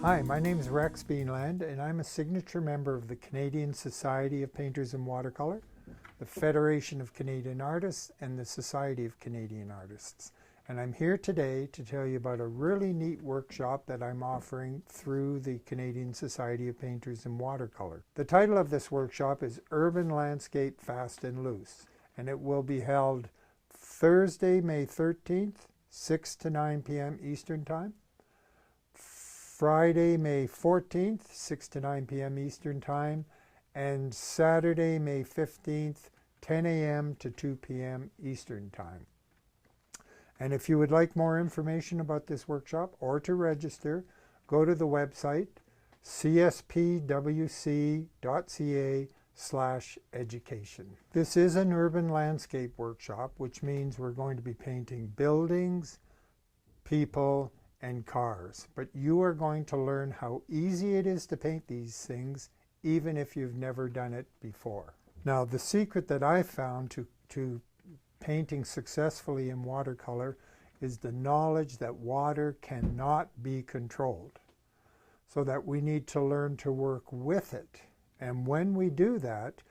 Hi, my name is Rex Beanland, and I'm a signature member of the Canadian Society of Painters in Watercolour, the Federation of Canadian Artists, and the Society of Canadian Artists. And I'm here today to tell you about a really neat workshop that I'm offering through the Canadian Society of Painters in Watercolour. The title of this workshop is Urban Landscape Fast and Loose, and it will be held Thursday, May 13th, 6 to 9 p.m. Eastern Time. Friday, May 14th, 6 to 9 p.m. Eastern Time, and Saturday, May 15th, 10 a.m. to 2 p.m. Eastern Time. And if you would like more information about this workshop or to register, go to the website CSPWC.ca/education. This is an urban landscape workshop, which means we're going to be painting buildings, people, and cars. But you are going to learn how easy it is to paint these things, even if you've never done it before. Now, the secret that I found to painting successfully in watercolor is the knowledge that water cannot be controlled, so that we need to learn to work with it. And when we do that,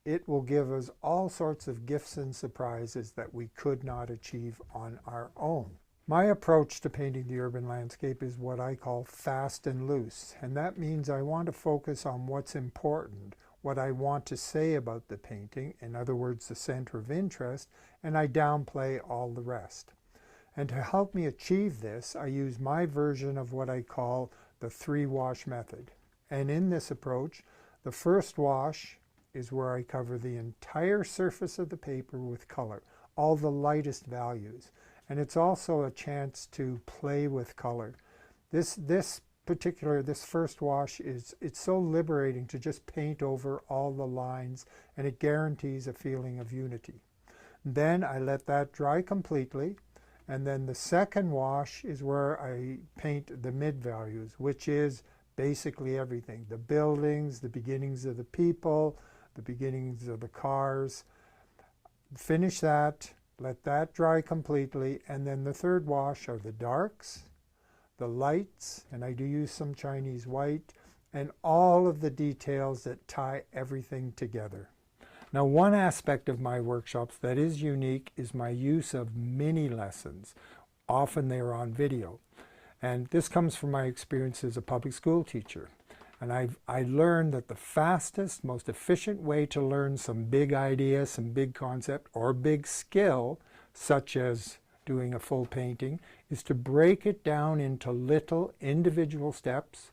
it will give us all sorts of gifts and surprises that we could not achieve on our own. My approach to painting the urban landscape is what I call fast and loose, and that means I want to focus on what's important, what I want to say about the painting, in other words, the center of interest, and I downplay all the rest. And to help me achieve this, I use my version of what I call the 3-wash method. And in this approach, the first wash is where I cover the entire surface of the paper with color, all the lightest values. And it's also a chance to play with color. This first wash it's so liberating to just paint over all the lines, and it guarantees a feeling of unity. Then I let that dry completely, and then the second wash is where I paint the mid values, which is basically everything: the buildings, the beginnings of the people, the beginnings of the cars. Finish that. Let that dry completely, and then the third wash are the darks, the lights, and I do use some Chinese white, and all of the details that tie everything together. Now, one aspect of my workshops that is unique is my use of mini lessons. Often they are on video, and this comes from my experience as a public school teacher. And I learned that the fastest, most efficient way to learn some big idea, some big concept, or big skill, such as doing a full painting, is to break it down into little individual steps,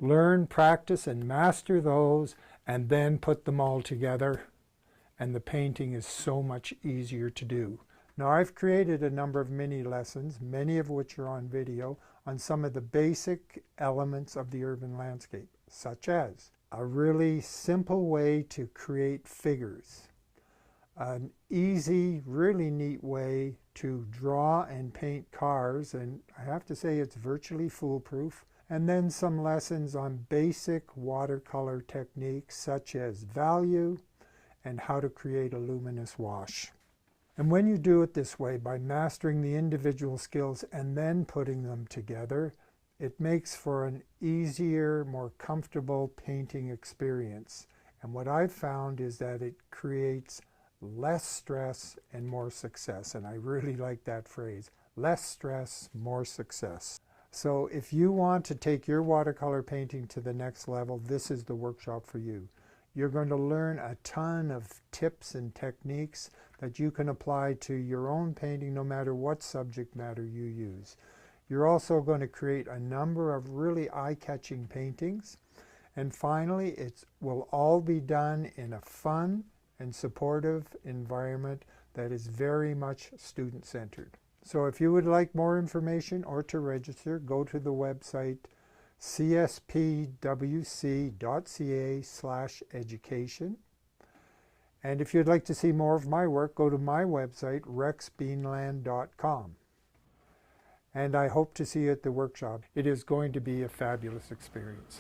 learn, practice, and master those, and then put them all together. And the painting is so much easier to do. Now, I've created a number of mini lessons, many of which are on video, on some of the basic elements of the urban landscape, such as a really simple way to create figures, an easy, really neat way to draw and paint cars, and I have to say it's virtually foolproof, and then some lessons on basic watercolor techniques such as value and how to create a luminous wash. And when you do it this way, by mastering the individual skills and then putting them together, it makes for an easier, more comfortable painting experience. And what I've found is that it creates less stress and more success. And I really like that phrase: less stress, more success. So if you want to take your watercolor painting to the next level, this is the workshop for you. You're going to learn a ton of tips and techniques that you can apply to your own painting, no matter what subject matter you use. You're also going to create a number of really eye-catching paintings. And finally, it will all be done in a fun and supportive environment that is very much student-centered. So if you would like more information or to register, go to the website CSPWC.ca/education. And if you'd like to see more of my work, go to my website, rexbeanland.com. And I hope to see you at the workshop. It is going to be a fabulous experience.